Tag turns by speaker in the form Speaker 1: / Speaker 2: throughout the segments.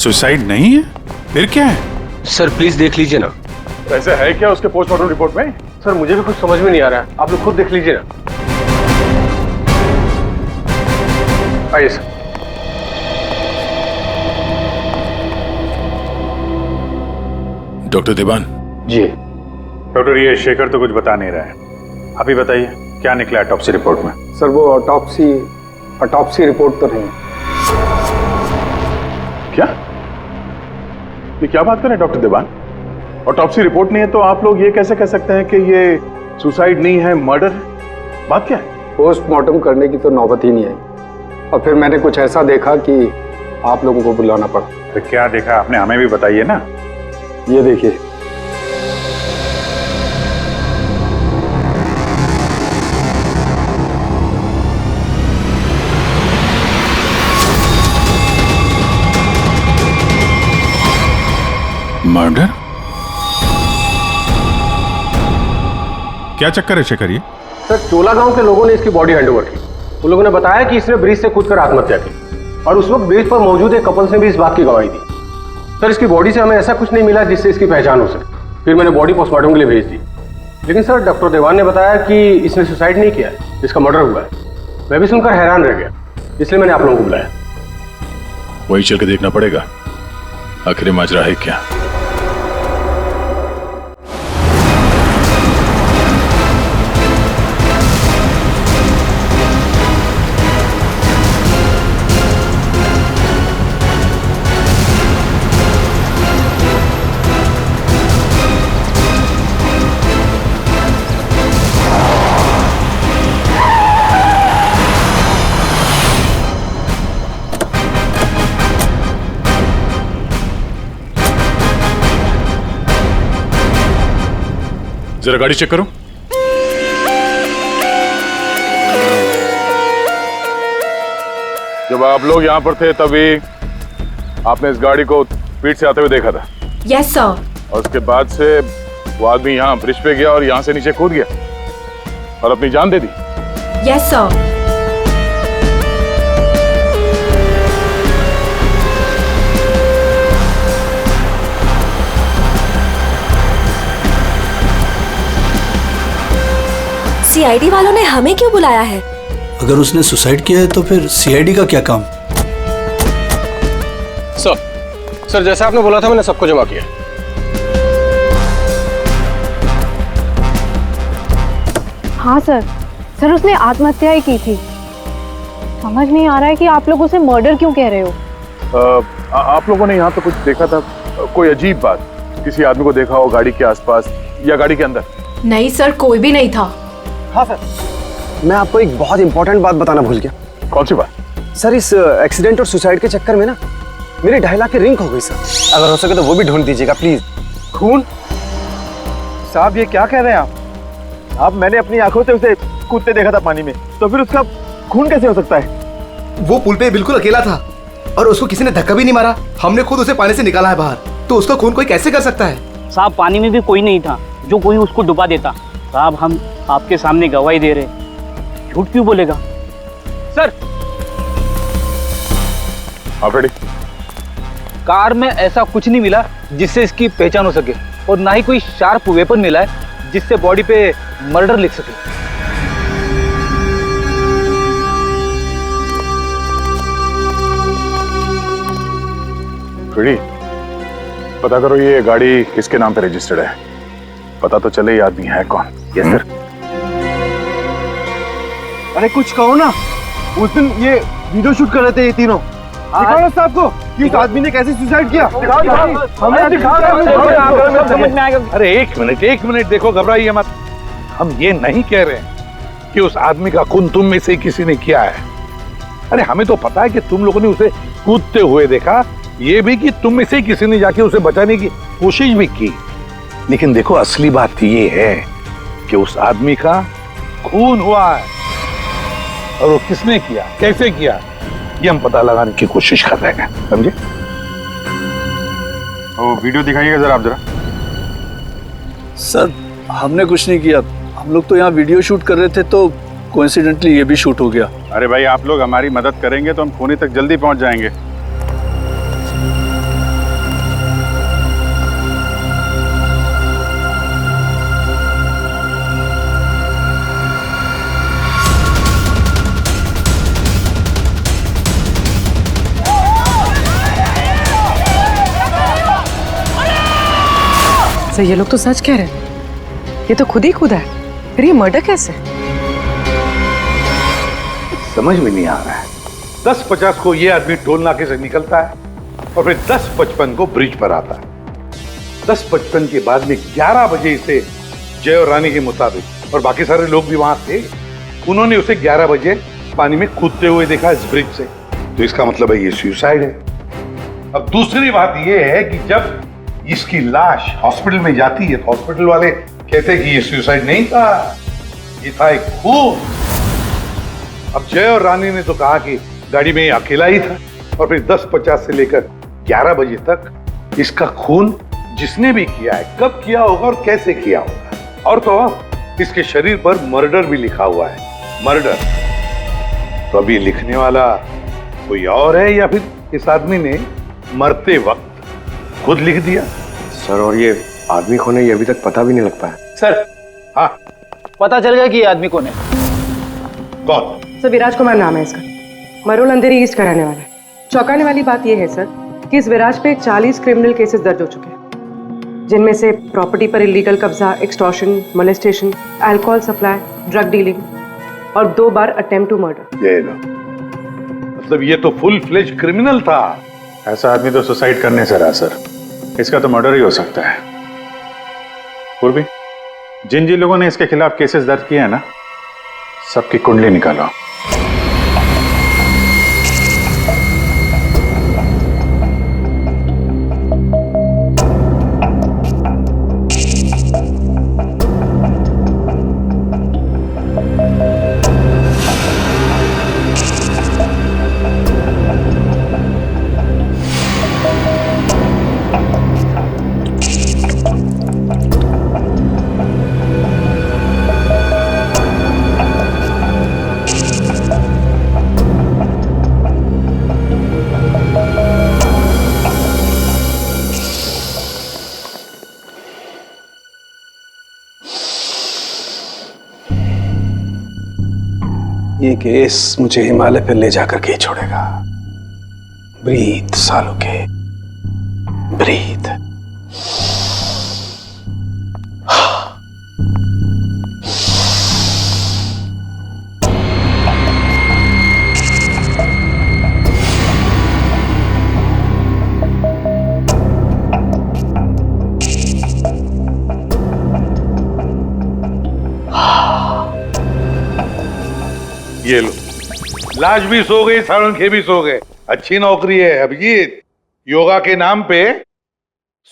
Speaker 1: Suicide नहीं है, फिर क्या है?
Speaker 2: सर प्लीज देख लीजिए ना।
Speaker 3: ऐसा है क्या उसके पोस्टमार्टम रिपोर्ट में?
Speaker 2: सर मुझे भी कुछ समझ में नहीं आ रहा है, आप लोग खुद देख लीजिए ना। आइए सर।
Speaker 1: डॉक्टर देवान।
Speaker 2: जी
Speaker 3: डॉक्टर, ये शेखर तो कुछ बता नहीं रहा है, आप ही बताइए क्या निकला ऑटोप्सी रिपोर्ट में?
Speaker 2: सर वो ऑटोप्सी रिपोर्ट तो नहीं है।
Speaker 3: क्या? ये क्या बात कर रहे हैं डॉक्टर देवान? ऑटोप्सी रिपोर्ट नहीं है तो आप लोग ये कैसे कह सकते हैं कि ये सुसाइड नहीं है, मर्डर? बात क्या है?
Speaker 2: पोस्टमार्टम करने की तो नौबत ही नहीं आई और फिर मैंने कुछ ऐसा देखा कि आप लोगों को बुलाना पड़ा।
Speaker 3: तो क्या देखा आपने, हमें भी बताइए ना।
Speaker 2: ये देखिए।
Speaker 1: मर्डर? क्या चक्कर है शेखर ये?
Speaker 2: सर चोला गांव के लोगों ने इसकी बॉडी हैंडओवर की। उन लोगों ने बताया कि इसने ब्रिज से कूदकर आत्महत्या की और उस वक्त ब्रिज पर मौजूद एक कपल्स ने भी इस बात की गवाही दी। सर इसकी बॉडी से हमें ऐसा कुछ नहीं मिला जिससे इसकी पहचान हो सके। फिर मैंने बॉडी पोस्टमार्टम के लिए भेज दी, लेकिन सर डॉक्टर देवान ने बताया कि इसने सुसाइड नहीं किया है, इसका मर्डर हुआ है। मैं भी सुनकर हैरान रह गया, इसलिए मैंने आप लोगों को बुलाया।
Speaker 1: वही चल के देखना पड़ेगा आखिर माजरा है क्या। जरा गाड़ी चेक करो।
Speaker 3: जब आप लोग यहाँ पर थे तभी आपने इस गाड़ी को स्पीड से आते हुए देखा था?
Speaker 4: Yes sir.
Speaker 3: और उसके बाद से वो आदमी यहाँ ब्रिज पे गया और यहाँ से नीचे कूद गया और अपनी जान दे दी?
Speaker 4: Yes sir.
Speaker 5: सीआईडी वालों ने हमें क्यों बुलाया है?
Speaker 6: अगर उसने सुसाइड किया है तो फिर सीआईडी का क्या काम?
Speaker 2: सर जैसा आपने बोला था मैंने सबको जमा किया।
Speaker 7: हाँ सर उसने आत्महत्या ही की थी। समझ नहीं आ रहा है कि आप लोग उसे मर्डर क्यों कह रहे हो।
Speaker 3: आप लोगों ने यहाँ पे कुछ देखा था? कोई अजीब बात, किसी आदमी को देखा हो गाड़ी के आसपास या गाड़ी के अंदर?
Speaker 4: नहीं सर, कोई भी नहीं था।
Speaker 8: हाँ सर, मैं आपको एक बहुत इंपॉर्टेंट बात बताना भूल गया।
Speaker 3: कौन सी बात?
Speaker 8: सर इस एक्सीडेंट और सुसाइड के चक्कर में ना मेरी 2.5 लाख की रिंग खो गई सर। अगर हो सके तो वो भी ढूंढ दीजिएगा प्लीज।
Speaker 9: खून? साहब ये क्या कह रहे हैं आप? मैंने अपनी आंखों से उसे कूदते देखा था पानी में, तो फिर उसका खून कैसे हो सकता है?
Speaker 8: वो पुल पे बिल्कुल अकेला था और उसको किसी ने धक्का भी नहीं मारा। हमने खुद उसे पानी से निकाला है बाहर, तो उसका खून कोई कैसे कर सकता है?
Speaker 10: साहब पानी में भी कोई नहीं था जो कोई उसको डुबा देता। साहब हम आपके सामने गवाही दे रहे, झूठ क्यों बोलेगा? सर
Speaker 3: आप रेडी?
Speaker 10: कार में ऐसा कुछ नहीं मिला जिससे इसकी पहचान हो सके और ना ही कोई शार्प वेपन मिला है जिससे बॉडी पे मर्डर लिख सके।
Speaker 3: रेडी? पता करो ये गाड़ी किसके नाम पे रजिस्टर्ड है, पता तो चले ये आदमी है कौन।
Speaker 9: Yes sir. अरे कुछ कहो ना, उस दिन ये वीडियो शूट कर रहे थे ये तीनों। दिखाओ ना साहब को कि उस आदमी ने कैसे सुसाइड किया। हमें दिखाओ।
Speaker 11: अरे एक मिनट देखो, घबराइए मत। हम ये नहीं कह रहे हैं कि उस आदमी का खून तुम में से किसी ने किया है। अरे हमें तो पता है कि तुम लोगों ने उसे कूदते हुए देखा, ये भी कि तुम में से किसी ने जाके उसे बचाने की कोशिश भी की। लेकिन देखो असली बात ये है कि उस आदमी का खून हुआ है और वो किसने किया, कैसे किया, ये हम पता लगाने की कोशिश कर रहे हैं, समझे?
Speaker 3: वो वीडियो दिखाइएगा जरा आप। जरा
Speaker 6: सर हमने कुछ नहीं किया, हम लोग तो यहाँ वीडियो शूट कर रहे थे तो कोइंसिडेंटली ये भी शूट हो गया।
Speaker 3: अरे भाई आप लोग हमारी मदद करेंगे तो हम खूनी तक जल्दी पहुंच जाएंगे।
Speaker 12: सर ये लोग तो सच कह रहे हैं, ये तो खुद ही खुदा है, फिर ये मर्डर कैसे?
Speaker 11: समझ में नहीं आ रहा है। 10:50 को ये आदमी टोल नाके से निकलता है और फिर 10:55 को ब्रिज पर आता है। 10:55 के बाद में 11 बजे इसे जय और रानी के मुताबिक, और बाकी सारे लोग भी वहां थे, उन्होंने उसे 11 बजे पानी में कूदते हुए देखा इस ब्रिज से। तो इसका मतलब है ये सुसाइड है। अब दूसरी बात ये है कि जब इसकी लाश हॉस्पिटल में जाती है तो हॉस्पिटल वाले कहते हैं कि ये सुसाइड नहीं था, ये था एक खून। अब जय और रानी ने तो कहा कि गाड़ी में अकेला ही था, और फिर 10:50 से लेकर 11 बजे तक इसका खून जिसने भी किया है, कब किया होगा और कैसे किया होगा। और तो इसके शरीर पर मर्डर भी लिखा हुआ है, मर्डर। तो अब ये लिखने वाला कोई और है या फिर इस आदमी ने मरते वक्त खुद लिख दिया?
Speaker 2: सर, और ये आदमी कौन है ये अभी तक पता भी नहीं लग पाया।
Speaker 10: सर,
Speaker 11: हाँ
Speaker 10: पता चल गया कि ये आदमी कौन है।
Speaker 11: कौन?
Speaker 12: सर विराज कुमार नाम है इसका, मरोल अंधेरी ईस्ट का रहने वाला है। चौंकाने वाली बात यह है सर कि इस विराज पे 40 क्रिमिनल केसेस दर्ज हो चुके हैं, जिनमें से प्रॉपर्टी पर इलीगल कब्जा, extortion, molestation, alcohol supply, drug dealing और 2 बार अटेम्प्ट टू मर्डर।
Speaker 11: ये लो, मतलब ये तो फुल फ्लेज क्रिमिनल था।
Speaker 1: ऐसा आदमी तो सुसाइड करने से रहा सर, इसका तो मर्डर ही हो सकता है। पूर्वी, जिन जिन लोगों ने इसके खिलाफ केसेस दर्ज किए हैं ना, सबकी कुंडली निकालो।
Speaker 8: ये केस मुझे हिमालय पर ले जाकर के ही छोड़ेगा। ब्रीथ सालों के, ब्रीथ।
Speaker 11: ये लो, लाश भी सो गई, साळुंखे भी सो गए। अच्छी नौकरी है अभिजीत, योगा के नाम पे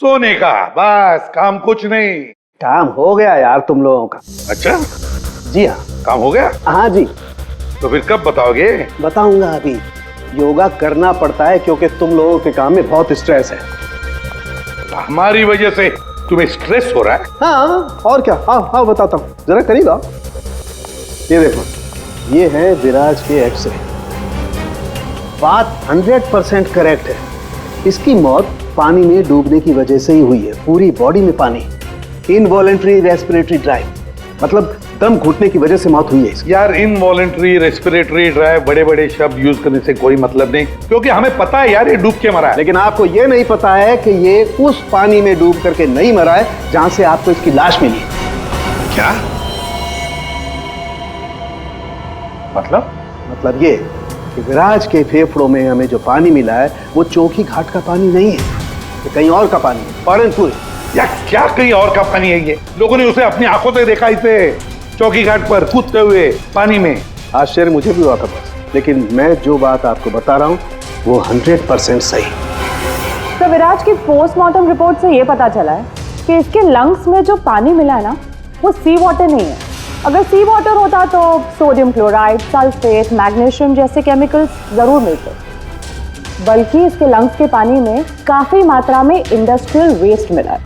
Speaker 11: सोने का, बस काम कुछ नहीं।
Speaker 6: काम हो गया यार तुम लोगों का।
Speaker 11: अच्छा,
Speaker 6: जी हाँ,
Speaker 11: काम हो गया?
Speaker 6: हाँ जी।
Speaker 11: तो फिर कब बताओगे?
Speaker 6: बताऊंगा अभी। योगा करना पड़ता है क्योंकि तुम लोगों के काम में बहुत स्ट्रेस है।
Speaker 11: हमारी वजह से तुम्हें स्ट्रेस हो रहा है?
Speaker 6: हाँ, और क्या। हाँ हाँ बताता हूँ, जरा करीब आओ। ये देखो, ये है विराज के एक्सरे। बात 100% करेक्ट है। इसकी मौत पानी में डूबने की वजह से ही हुई है। पूरी बॉडी में पानी, इनवॉलेंट्री रेस्पिरेटरी ड्राइव, मतलब दम घुटने की वजह से मौत हुई है इसकी।
Speaker 11: यार, इनवॉलेंट्री रेस्पिरेटरी ड्राइव बड़े बड़े शब्द यूज करने से कोई मतलब नहीं, क्योंकि हमें पता है यार ये डूब के मरा है।
Speaker 6: लेकिन आपको ये नहीं पता है कि ये उस पानी में डूब करके नहीं मरा है जहां से आपको इसकी लाश मिली।
Speaker 11: क्या
Speaker 6: मतलब ये कि विराज के फेफड़ों में हमें जो पानी मिला है वो चौकी घाट का पानी नहीं है, ये कहीं और का पानी है, पालनपुर।
Speaker 11: यार क्या कहीं और का पानी है? ये लोगों ने उसे अपनी आंखों से देखा, इसे चौकी घाट पर कूदते हुए पानी में।
Speaker 6: आश्चर्य मुझे भी हुआ था बस, लेकिन मैं जो बात आपको बता रहा हूँ वो 100% सही।
Speaker 7: तो विराज की पोस्टमार्टम रिपोर्ट से ये पता चला है कि इसके लंग्स में जो पानी मिला है ना, वो सी वाटर नहीं है। अगर सी वाटर होता तो सोडियम क्लोराइड, सल्फेट, मैग्नीशियम जैसे केमिकल्स जरूर मिलते, बल्कि इसके लंग्स के पानी में काफी मात्रा में इंडस्ट्रियल वेस्ट मिला है,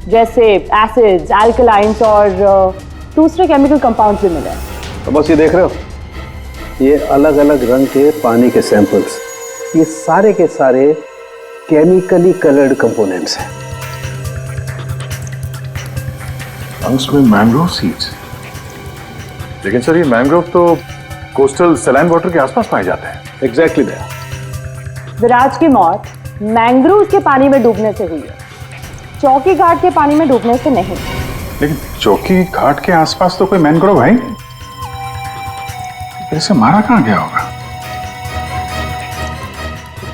Speaker 7: जैसे एसिड्स, एल्कलाइंस और दूसरे केमिकल कंपाउंड्स भी मिले हैं।
Speaker 6: तो बस ये देख रहे हो, ये अलग अलग रंग के पानी के सैंपल्स, ये सारे के सारे केमिकली कलर्ड कंपोनेंट्स हैं।
Speaker 1: लंग्स में मैंग्रोव सीड्स, लेकिन सर ये मैंग्रोव तो कोस्टल सैलाइन वाटर के आसपास पाए जाते हैं।
Speaker 6: Exactly that.
Speaker 7: विराज की मौत मैंग्रोव के पानी में डूबने से हुई है। चौकी घाट के पानी में डूबने से नहीं।
Speaker 1: लेकिन चौकी घाट के आसपास तो कोई मैनग्रोव है, इसे मारा कहाँ गया होगा?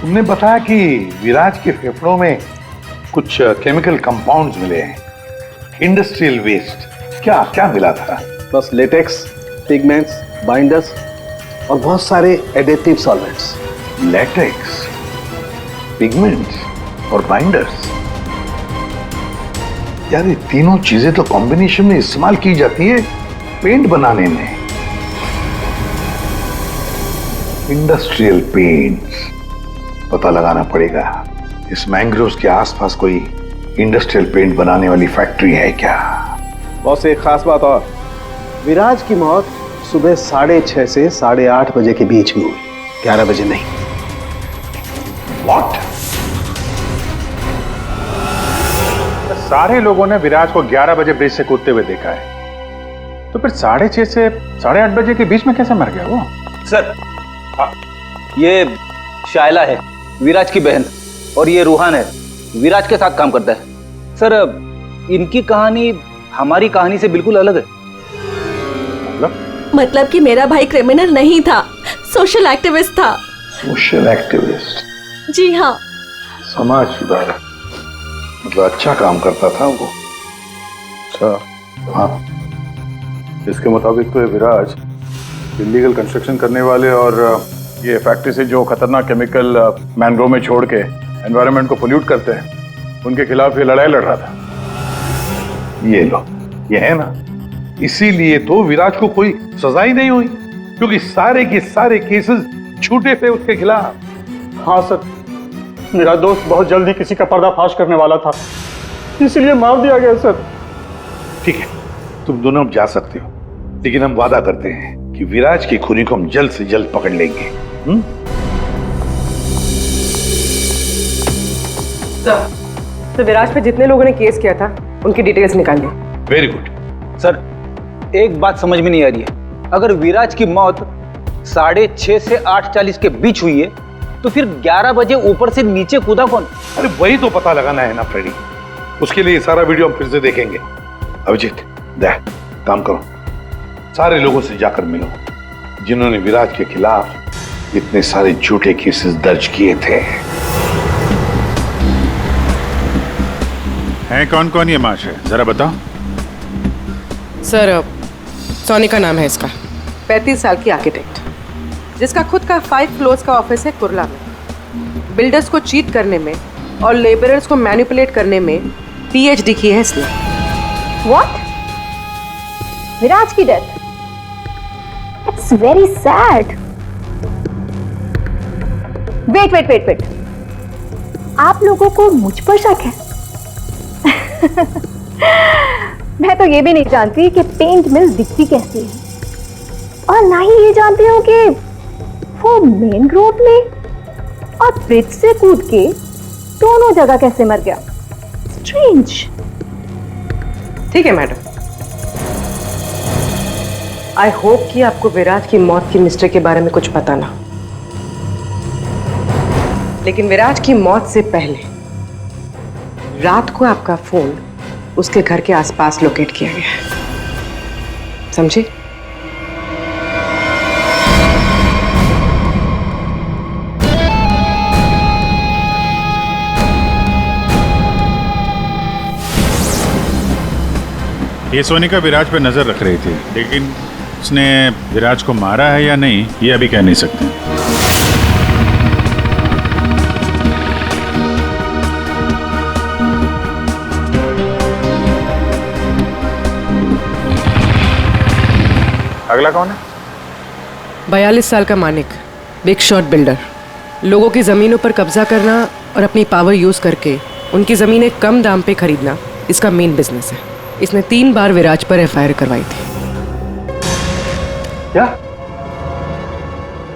Speaker 11: तुमने बताया कि विराज के फेफड़ों में कुछ केमिकल कंपाउंड्स मिले हैं, इंडस्ट्रियल वेस्ट। क्या क्या मिला था?
Speaker 6: बस लेटेक्स, पिगमेंट्स, बाइंडर्स और बहुत सारे एडेटिव सॉल्वेंट्स।
Speaker 11: लेटेक्स, पिगमेंट्स और बाइंडर्स। यार ये तीनों चीजें तो कॉम्बिनेशन में इस्तेमाल की जाती है पेंट बनाने में। इंडस्ट्रियल पेंट्स, पता लगाना पड़ेगा इस मैंग्रोव्स के आसपास कोई इंडस्ट्रियल पेंट बनाने वाली फैक्ट्री है क्या?
Speaker 6: बॉस एक खास बात और, विराज की मौत सुबह 6:30 से 8:30 बजे के बीच में हुई, 11 बजे नहीं।
Speaker 11: व्हाट?
Speaker 1: सारे लोगों ने विराज को 11 बजे ब्रिज से कूदते हुए देखा है, तो फिर 6:30 से 8:30 बजे के बीच में कैसे मर गया वो?
Speaker 10: सर ये शायला है, विराज की बहन, और ये रूहान है, विराज के साथ काम करता है। सर इनकी कहानी हमारी कहानी से बिल्कुल अलग है।
Speaker 5: मतलब कि मेरा भाई क्रिमिनल नहीं था, सोशल एक्टिविस्ट था।
Speaker 11: Social activist?
Speaker 5: जी हाँ।
Speaker 11: समाज सुधारक, मतलब अच्छा काम करता था वो।
Speaker 3: अच्छा,
Speaker 11: हाँ।
Speaker 3: इसके मुताबिक तो ये विराज इलीगल कंस्ट्रक्शन करने वाले और ये फैक्ट्री से जो खतरनाक केमिकल मैंग्रोव में छोड़ के एनवायरनमेंट को पोल्यूट करते हैं, उनके खिलाफ ये लड़ाई लड़ रहा था।
Speaker 11: ये लो, ये है ना, इसीलिए तो विराज को कोई सजा ही नहीं हुई, क्योंकि सारे के सारे केसेस झूठे थे उसके खिलाफ।
Speaker 2: हाँ सर, मेरा दोस्त बहुत जल्दी किसी का पर्दाफाश करने वाला था, इसीलिए मार दिया गया सर।
Speaker 11: ठीक है, तुम दोनों अब जा सकते हो, लेकिन हम वादा करते हैं कि विराज के खूनी को हम जल्द से जल्द पकड़ लेंगे।
Speaker 12: तो विराज पे जितने लोगों ने केस किया था उनकी डिटेल्स निकाल ली।
Speaker 11: Very good.
Speaker 10: सर एक बात समझ में नहीं आ रही है, अगर विराज की मौत 6:30 से 8:40 के बीच हुई है, तो फिर 11 बजे ऊपर से नीचे कूदा कौन?
Speaker 11: अरे वही तो पता लगाना है ना फ्रेडी, उसके लिए सारा वीडियो हम फिर से देखेंगे। अभिजीत दे काम करो, सारे लोगों से जाकर मिलो जिन्होंने विराज के खिलाफ इतने सारे झूठे केसेस दर्ज किए थे।
Speaker 1: हैं कौन कौन ये माशे, जरा बताओ।
Speaker 12: सर सोनी का नाम है इसका, 35 साल की आर्किटेक्ट, जिसका खुद का 5 फ्लोर्स का ऑफिस है कुर्ला में। बिल्डर्स को चीट करने में और लेबरर्स को मैनिपुलेट करने में PhD की है इसने।
Speaker 7: व्हाट? विराज की death? It's very sad. Wait, आप लोगों को मुझ पर शक है? मैं तो ये भी नहीं जानती कि पेंट मिल दिखती कैसी है, और ना ही ये जानती हूँ कि वो मेन रोड में और ब्रिज से कूद के दोनों जगह कैसे मर गया। स्ट्रेंज।
Speaker 12: ठीक है मैडम, आई होप कि आपको विराज की मौत की मिस्ट्री के बारे में कुछ पता ना, लेकिन विराज की मौत से पहले रात को आपका फोन उसके घर के आसपास लोकेट किया गया है, समझे?
Speaker 1: ये सोनिका विराज पे नजर रख रही थी, लेकिन उसने विराज को मारा है या नहीं ये अभी कह नहीं सकते। अगला कौन है?
Speaker 12: 42 साल का मानिक, बिग शॉट बिल्डर। लोगों की जमीनों पर कब्जा करना और अपनी पावर यूज करके उनकी जमीनें कम दाम पे खरीदना इसका मेन बिजनेस है। इसने 3 बार विराज पर FIR करवाई थी।
Speaker 2: क्या?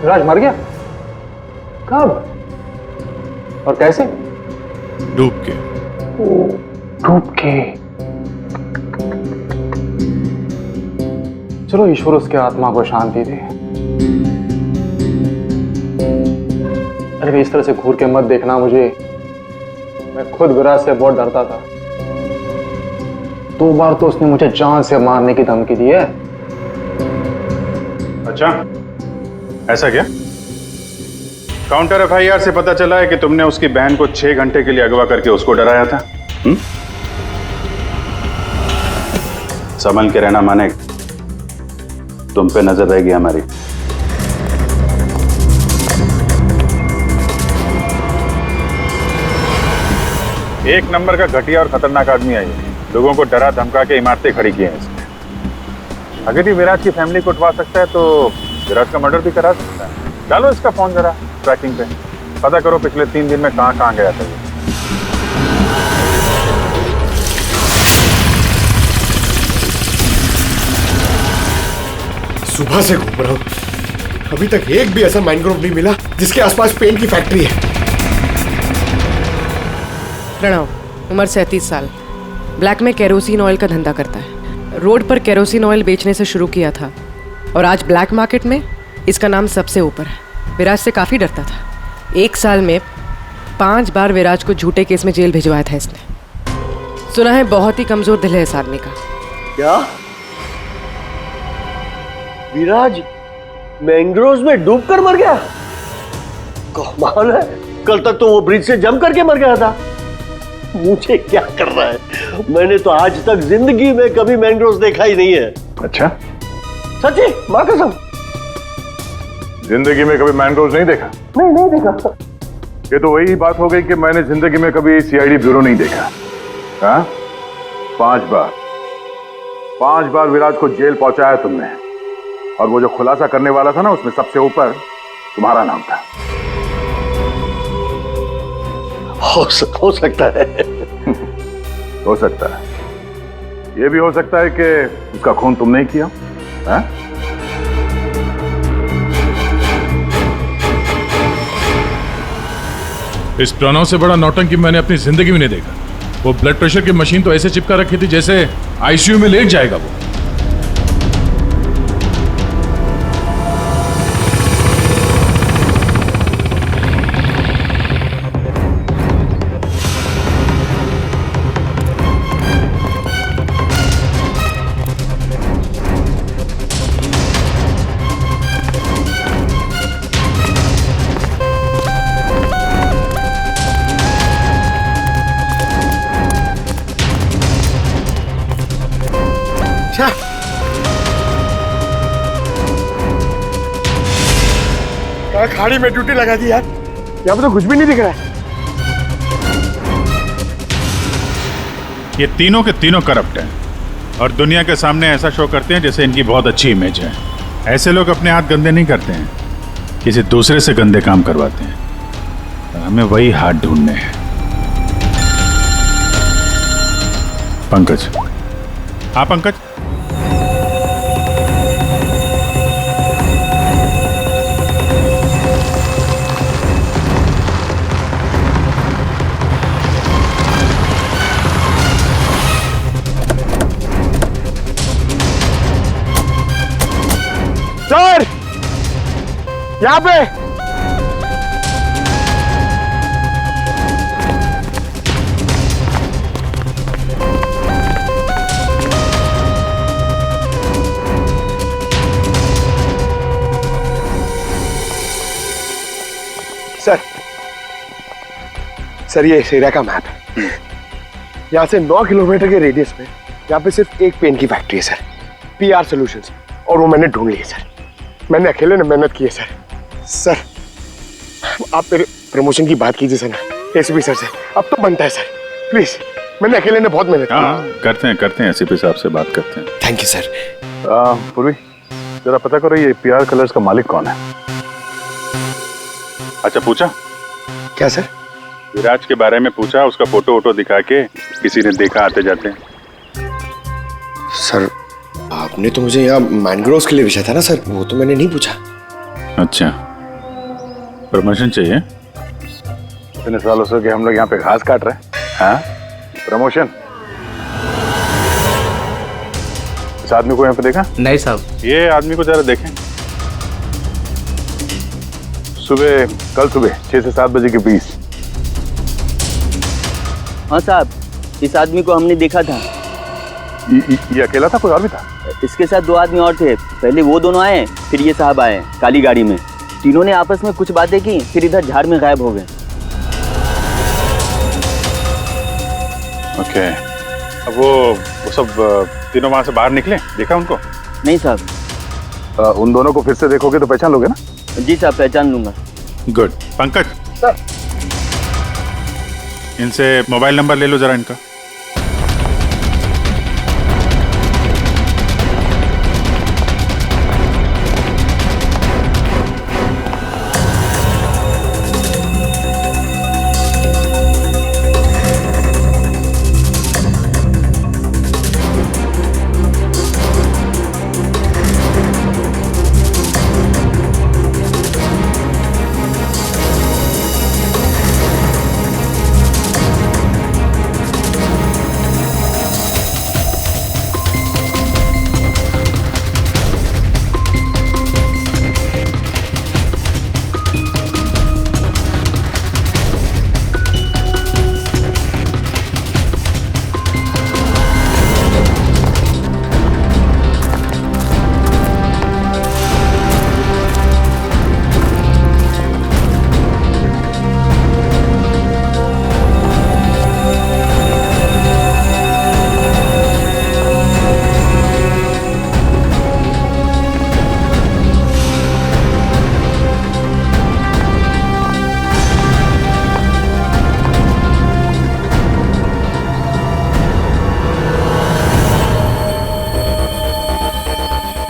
Speaker 2: विराज मर गया? कब और कैसे?
Speaker 1: डूब के।
Speaker 2: डूब के? चलो ईश्वर उसके आत्मा को शांति दे। अरे इस तरह से घूर के मत देखना मुझे, मैं खुद विराज से बहुत डरता था। 2 बार तो उसने मुझे जान से मारने की धमकी दी है।
Speaker 1: अच्छा, ऐसा क्या? काउंटर एफआईआर से पता चला है कि तुमने उसकी बहन को 6 घंटे के लिए अगवा करके उसको डराया था। संभल के रहना माने, तुम पे नजर रहेगी हमारी। एक नंबर का घटिया और खतरनाक आदमी है ये। लोगों को डरा धमका के इमारतें खड़ी की हैं इसने। अगर ये विराज की फैमिली को उठवा सकता है तो विराज का मर्डर भी करा सकता है। डालो इसका फोन जरा ट्रैकिंग पे, पता करो पिछले 3 दिन में कहां कहां गया था ये।
Speaker 13: सुबह से घूम रहा हूं, अभी तक एक भी ऐसा मैनग्रोव नहीं मिला जिसके आसपास पेंट की फैक्ट्री है।
Speaker 12: प्रणव, उम्र 37 साल, ब्लैक में केरोसिन ऑयल का धंधा करता है। रोड पर केरोसिन ऑयल बेचने से शुरू किया था और आज ब्लैक मार्केट में इसका नाम सबसे ऊपर है। विराज से काफ़ी डरता था। 1 साल में 5 बार विराज को झूठे केस में जेल भिजवाया था इसने। सुना है बहुत ही कमजोर दिल है इस आदमी का।
Speaker 9: क्या विराज मैंग्रोव्स में डूबकर मर गया? कमाल है, कल तक तो वो ब्रिज से जंप करके मर गया था। मुझे क्या कर रहा है? मैंने तो आज तक जिंदगी में कभी मैंग्रोव्स देखा ही नहीं है।
Speaker 3: अच्छा,
Speaker 9: सच्ची माँ कसम।
Speaker 3: जिंदगी में कभी मैंग्रोव्स नहीं देखा?
Speaker 9: नहीं देखा।
Speaker 3: ये तो वही बात हो गई कि मैंने जिंदगी में कभी सीआईडी ब्यूरो नहीं देखा। हाँ, 5 बार विराज को जेल पहुंचाया तुमने, और वो जो खुलासा करने वाला था ना, उसमें सबसे ऊपर तुम्हारा नाम था।
Speaker 9: हो सकता है।
Speaker 3: हो सकता है। ये भी हो सकता है कि उसका खून तुमने ही किया। हाँ?
Speaker 11: इस प्रणव से बड़ा नौटंकी मैंने अपनी जिंदगी में नहीं देखा। वो ब्लड प्रेशर की मशीन तो ऐसे चिपका रखी थी जैसे आईसीयू में लेट जाएगा वो।
Speaker 13: खाड़ी में ड्यूटी लगा दी यार, यहाँ पे तो कुछ भी नहीं दिख रहा है।
Speaker 1: ये तीनों के तीनों करप्ट हैं और दुनिया के सामने ऐसा शो करते हैं जैसे इनकी बहुत अच्छी इमेज है। ऐसे लोग अपने हाथ गंदे नहीं करते हैं, किसी दूसरे से गंदे काम करवाते हैं। और हमें वही हाथ ढूंढने हैं। पंकज, हाँ पंकज,
Speaker 13: सर यहाँ पे। सर ये इस एरिया का मैप है। यहाँ से 9 किलोमीटर के रेडियस में यहाँ पे सिर्फ एक पेन की फैक्ट्री है सर, पीआर सॉल्यूशंस, और वो मैंने ढूंढ ली है सर। मैंने अकेले ने मेहनत की है सर। सर आप मेरे प्रमोशन की बात कीजिए सर ना एसीपी सर से, अब तो बनता है सर, प्लीज। मैंने अकेले ने बहुत मेहनत की।
Speaker 1: करते हैं एसीपी साहब से बात करते हैं।
Speaker 13: Thank you sir.
Speaker 3: पूर्वी, जरा पता करो ये पीआर कलर्स का मालिक कौन है?
Speaker 1: अच्छा, पूछा
Speaker 13: क्या सर?
Speaker 1: विराज के बारे में पूछा, उसका फोटो वोटो दिखा के किसी ने देखा आते जाते?
Speaker 13: सर आपने तो मुझे यहाँ मैनग्रोव्स के लिए भेजा था ना सर, वो तो मैंने नहीं पूछा।
Speaker 1: अच्छा, प्रमोशन चाहिए?
Speaker 3: इतने सालों से कि हम लोग यहाँ पे घास काट रहे हैं। हाँ, प्रमोशन? इस आदमी को यहाँ पे देखा?
Speaker 10: नहीं साहब।
Speaker 1: ये आदमी को जरा देखें। कल सुबह 6 से 7 बजे के बीच।
Speaker 10: हाँ साहब, इस आदमी को हमने देखा था।
Speaker 3: ये अकेला था, कोई और भी था?
Speaker 10: इसके साथ 2 आदमी और थे। पहले वो दोनों आए, फिर ये साहब आए काली गाड़ी में। तीनों ने आपस में कुछ बातें की, फिर इधर झाड़ में गायब हो गए।
Speaker 1: ओके, अब वो सब तीनों वहां से बाहर निकले, देखा उनको?
Speaker 10: नहीं साहब।
Speaker 3: उन दोनों को फिर से देखोगे तो पहचान लोगे ना?
Speaker 10: जी साहब, पहचान लूंगा।
Speaker 1: गुड। पंकज
Speaker 13: सर,
Speaker 1: इनसे मोबाइल नंबर ले लो जरा इनका।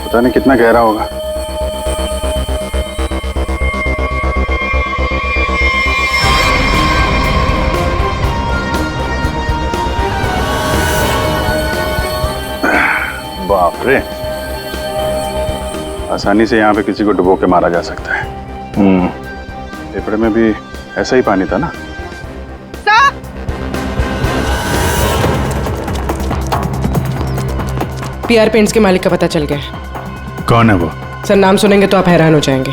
Speaker 3: पता नहीं कितना गहरा होगा।
Speaker 1: बाप रे, आसानी से यहाँ पे किसी को डुबो के मारा जा सकता है। पेपर में भी ऐसा ही पानी था ना?
Speaker 12: पीआर पेंट्स के मालिक का पता चल गया है।
Speaker 1: कौन है वो?
Speaker 12: सर, नाम सुनेंगे तो आप हैरान हो जाएंगे।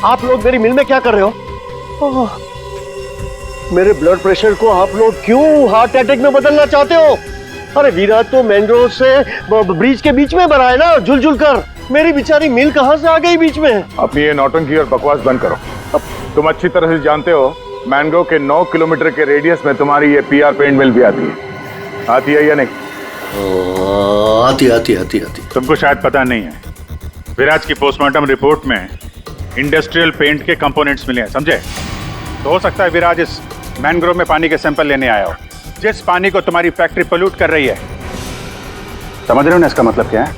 Speaker 9: आप लोग मेरी मिल में क्या कर रहे हो? मेरे ब्लड प्रेशर को आप लोग क्यों हार्ट अटैक में बदलना चाहते हो? अरे विराज तो मैंग्रोव से ब्रिज के बीच में बना है ना, झुल झुल कर। मेरी बेचारी मिल कहां से आ गई बीच में?
Speaker 3: अपनी ये नौटंकी और बकवास बंद करो। तुम अच्छी तरह से जानते हो मैंग्रोव के 9 किलोमीटर के रेडियस में तुम्हारी ये पीआर पेंट मिल भी आती है। आती है या नहीं?
Speaker 9: आती।
Speaker 1: तुमको शायद पता नहीं है, विराज की पोस्टमार्टम रिपोर्ट में इंडस्ट्रियल पेंट के कंपोनेंट्स मिले हैं, समझे? तो हो सकता है विराज इस मैंग्रोव में पानी के सैंपल लेने आया हो, जिस पानी को तुम्हारी फैक्ट्री पोल्यूट कर रही है। समझ रहे हो ना इसका मतलब क्या है?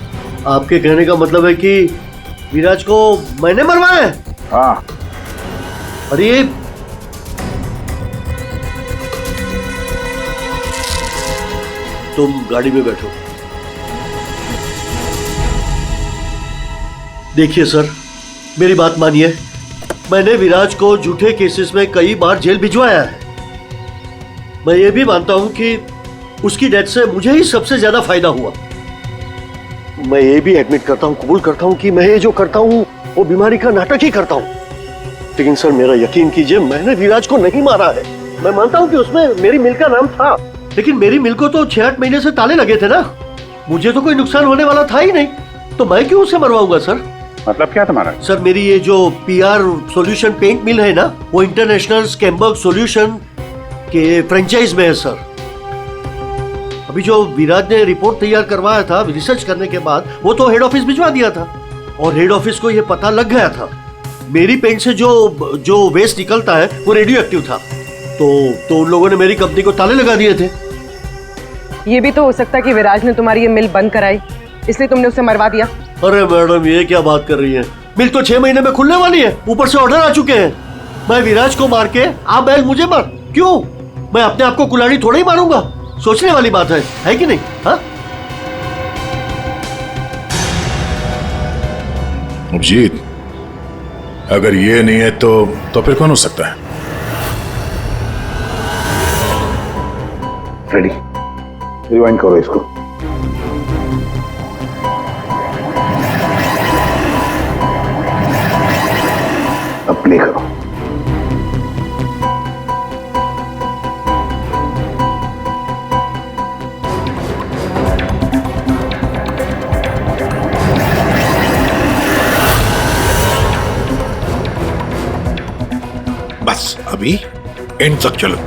Speaker 9: आपके कहने का मतलब है कि विराज को मैंने मरवाया है?
Speaker 3: हाँ।
Speaker 9: अरे तुम गाड़ी में बैठो। देखिए सर, मेरी बात मानिए, मैंने विराज को झूठे केसेस में कई बार जेल भिजवाया है। मैं ये भी मानता हूं कि उसकी डेथ से मुझे ही सबसे ज्यादा फायदा हुआ। मैं ये भी एडमिट करता हूं, कबूल करता हूं कि मैं ये जो करता हूं वो बीमारी का नाटक ही करता हूं। लेकिन सर मेरा यकीन कीजिए, मैंने विराज को नहीं मारा है। मैं मानता हूं कि उसमें मेरी मिल का नाम था, लेकिन मेरी मिल को तो 6-8 महीने से ताले लगे थे ना। मुझे तो कोई नुकसान होने वाला था ही नहीं, तो मैं क्यों उसे मरवाऊंगा सर?
Speaker 1: मतलब क्या तुम्हारा?
Speaker 9: सर मेरी ये जो पीआर सॉल्यूशन पेंट मिल है ना, वो इंटरनेशनल स्कैम्बर्ग सॉल्यूशन के फ्रेंचाइज में है सर। अभी जो विराज ने रिपोर्ट तैयार करवाया था रिसर्च करने के बाद, वो तो हेड ऑफिस भिजवा दिया था और हेड ऑफिस को ये पता लग गया था मेरी पेंट से जो वेस्ट निकलता है वो रेडियो एक्टिव था। तो उन लोगों ने मेरी कंपनी को ताले लगा दिए थे।
Speaker 12: ये भी तो हो सकता है कि विराज ने तुम्हारी ये मिल बंद कराई, इसलिए तुमने उसे मरवा दिया।
Speaker 9: अरे मैडम, ये क्या बात कर रही है? मिल तो 6 महीने में खुलने वाली है, ऊपर से ऑर्डर आ चुके हैं। मैं विराज को मार के आप बैल मुझे मार क्यों? मैं अपने आप को कुल्हाड़ी थोड़ा ही मारूंगा। सोचने वाली बात है कि नहीं? हाँ,
Speaker 3: अभिजीत, अगर ये नहीं है तो फिर कौन हो सकता है?
Speaker 13: रेडी, रिवाइंड करो इसको। अब प्ले करो।
Speaker 11: बस अभी एंड तक चलो।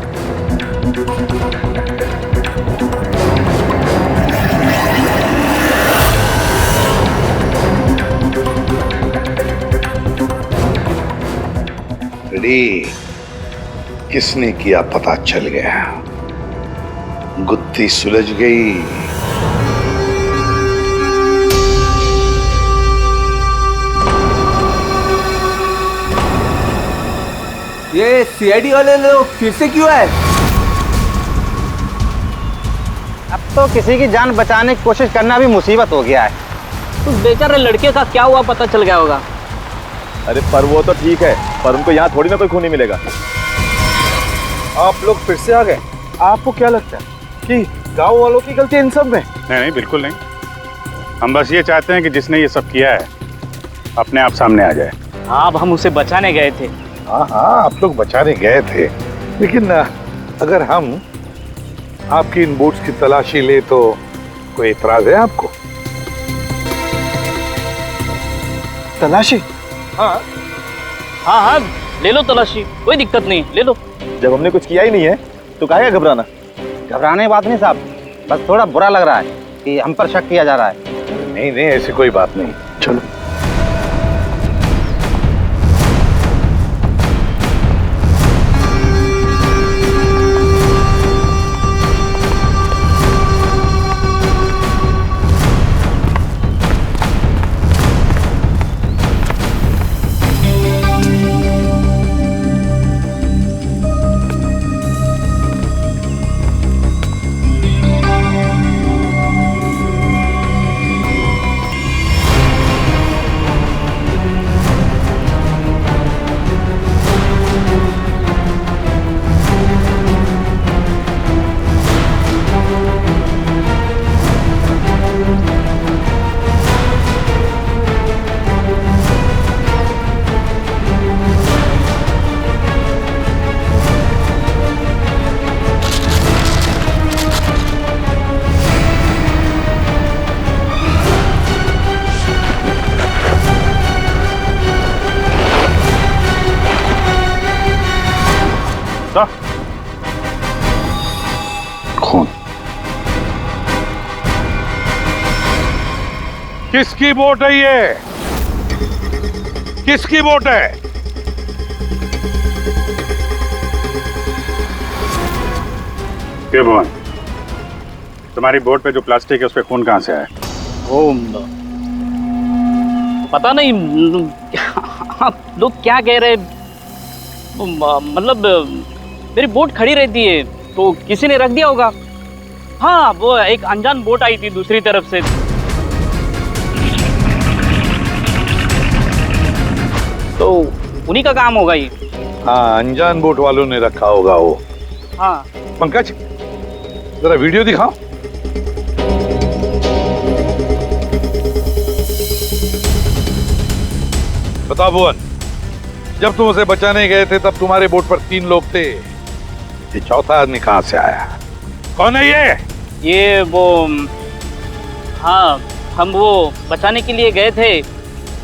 Speaker 13: रेडी, किसने किया पता चल गया, गुत्थी सुलझ गई।
Speaker 10: ये सीआईडी वाले लोग फिर से क्यों आए?
Speaker 14: अब तो किसी की जान बचाने की कोशिश करना भी मुसीबत हो गया है।
Speaker 10: उस बेचारे लड़के का क्या हुआ पता चल गया होगा।
Speaker 1: अरे पर वो तो ठीक है, पर उनको यहाँ थोड़ी ना कोई खूनी मिलेगा।
Speaker 11: आप लोग फिर से आ गए। आपको क्या लगता है कि गांव वालों की गलती इन सब में?
Speaker 1: नहीं नहीं, बिल्कुल नहीं। हम बस ये चाहते हैं कि जिसने ये सब किया है अपने आप सामने आ जाए।
Speaker 10: अब हम उसे बचाने गए थे।
Speaker 11: हाँ हाँ, आप लोग बचाने गए थे, लेकिन अगर हम आपकी इन बोट्स की तलाशी ले तो कोई इतराज है आपको?
Speaker 14: तलाशी?
Speaker 10: हाँ हाँ हाँ, ले लो तलाशी, कोई दिक्कत नहीं, ले लो।
Speaker 1: जब हमने कुछ किया ही नहीं है तो काहे घबराना?
Speaker 14: घबराने की बात नहीं साहब, बस थोड़ा बुरा लग रहा है कि हम पर शक किया जा रहा है।
Speaker 11: नहीं नहीं, ऐसी कोई बात नहीं, चलो।
Speaker 3: खून
Speaker 11: किसकी बोट है ये? किसकी बोट है?
Speaker 1: क्यों भुवन, तुम्हारी बोट पे जो प्लास्टिक है उस पे खून कहाँ से आया?
Speaker 10: ओ, पता नहीं आप लोग क्या कह रहे, मतलब मेरी बोट खड़ी रहती है तो किसी ने रख दिया होगा। हाँ, वो एक अनजान बोट आई थी दूसरी तरफ से, तो उन्हीं का काम होगा ये।
Speaker 11: हाँ, अनजान बोट वालों ने रखा होगा वो।
Speaker 10: हाँ
Speaker 11: पंकज, जरा वीडियो दिखाओ। बताओ भुवन, जब तुम उसे बचाने गए थे तब तुम्हारे बोट पर 3 लोग थे, ये चौथा आदमी कहाँ से आया? कौन है ये?
Speaker 10: ये वो, हाँ हम वो बचाने के लिए गए थे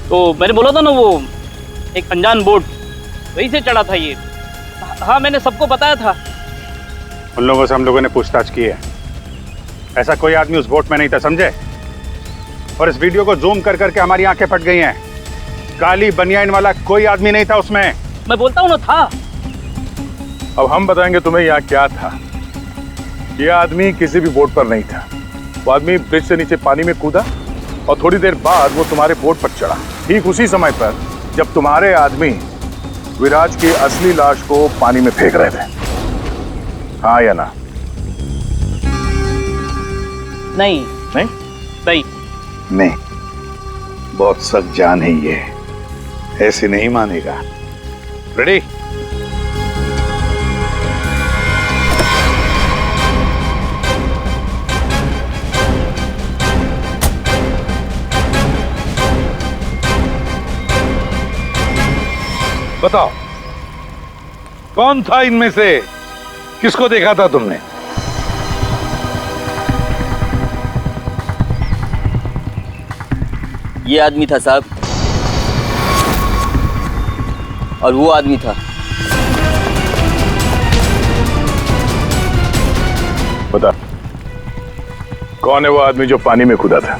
Speaker 10: तो मैंने बोला था ना, वो एक अनजान बोट वहीं से चढ़ा था ये। हाँ, मैंने सबको बताया था।
Speaker 1: उन लोगों से हम लोगों ने पूछताछ की है, ऐसा कोई आदमी उस बोट में नहीं था, समझे? और इस वीडियो को जूम कर करके हमारी आंखें फट गई हैं। काली बनियान वाला कोई आदमी नहीं था उसमें।
Speaker 10: मैं बोलता हूँ ना था।
Speaker 3: अब हम बताएंगे तुम्हें यहाँ क्या था। यह आदमी किसी भी बोट पर नहीं था। वो आदमी ब्रिज से नीचे पानी में कूदा और थोड़ी देर बाद वो तुम्हारे बोट पर चढ़ा, ठीक उसी समय पर जब तुम्हारे आदमी विराज की असली लाश को पानी में फेंक रहे थे। हाँ या ना?
Speaker 10: नहीं
Speaker 3: नहीं
Speaker 10: नहीं
Speaker 11: नहीं, बहुत सख्त जान है ये, ऐसे नहीं मानेगा। रेडी? बताओ, कौन था इनमें से? किसको देखा था तुमने?
Speaker 15: ये आदमी था साहब, और वो आदमी था।
Speaker 3: बता, कौन है वो आदमी जो पानी में कूदा था?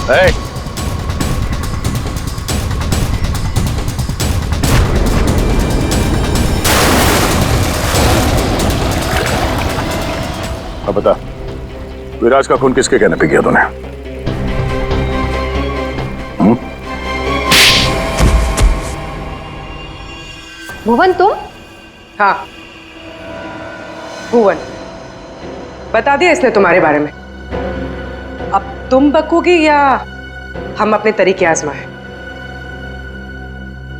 Speaker 3: है? अब बता, विराज का खून किसके कहने पे किया तूने?
Speaker 12: भुवन तुम? हाँ, भुवन। बता दिया इसने तुम्हारे बारे में। अब तुम बकोगी या हम अपने तरीके आजमाएं?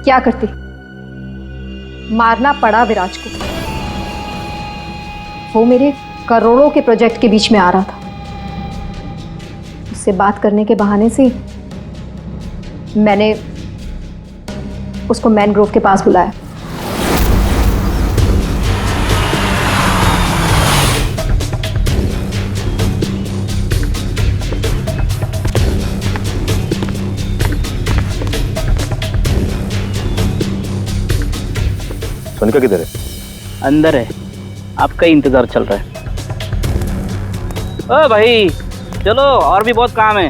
Speaker 4: क्या करती? मारना पड़ा विराज को। वो मेरे करोड़ों के प्रोजेक्ट के बीच में आ रहा था। उससे बात करने के बहाने से मैंने उसको मैनग्रोव के पास बुलाया।
Speaker 3: सोनिका किधर है?
Speaker 10: अंदर है, आपका ही इंतजार चल रहा है। ओ भाई चलो, और भी बहुत काम है।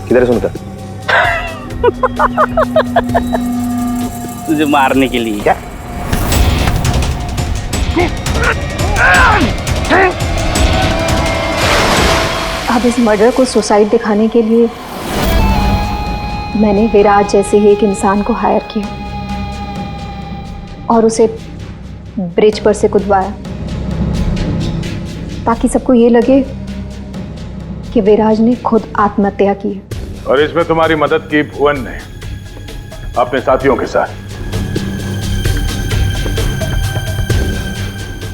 Speaker 3: किधर है सोनिका?
Speaker 10: तुझे मारने के लिए। क्या?
Speaker 4: अब इस मर्डर को सुसाइड दिखाने के लिए मैंने विराज जैसे ही एक इंसान को हायर किया और उसे ब्रिज पर से कूदवाया, ताकि सबको ये लगे कि विराज ने खुद आत्महत्या की है।
Speaker 3: और इसमें तुम्हारी मदद की भुवन ने अपने साथियों के साथ।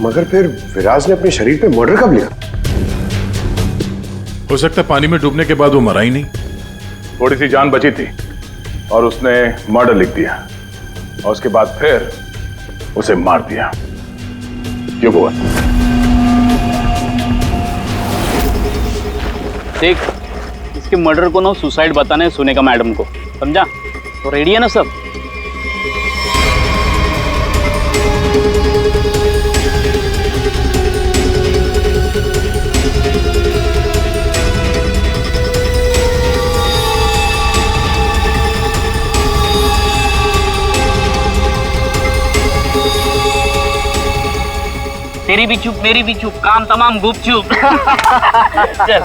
Speaker 13: मगर फिर विराज ने अपने शरीर पे मर्डर कब लिखा?
Speaker 3: हो सकता है पानी में डूबने के बाद वो मरा ही नहीं, थोड़ी सी जान बची थी और उसने मर्डर लिख दिया और उसके बाद फिर उसे मार दिया। क्यों भुवन?
Speaker 10: देख, इसके मर्डर को ना सुसाइड बताना है सुनेगा मैडम को, समझा? तो रेडी है ना सब? तेरी भी चुप, मेरी भी चुप, काम तमाम गुपचुप। चल।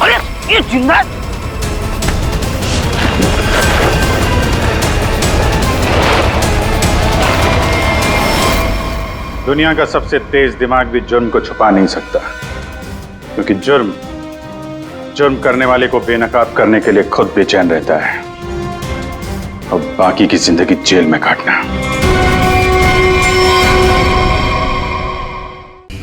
Speaker 10: अरे ये जिंदा
Speaker 1: दुनिया का सबसे तेज दिमाग भी जुर्म को छुपा नहीं सकता, क्योंकि जुर्म करने वाले को बेनकाब करने के लिए खुद बेचैन रहता है और बाकी की जिंदगी जेल में काटना।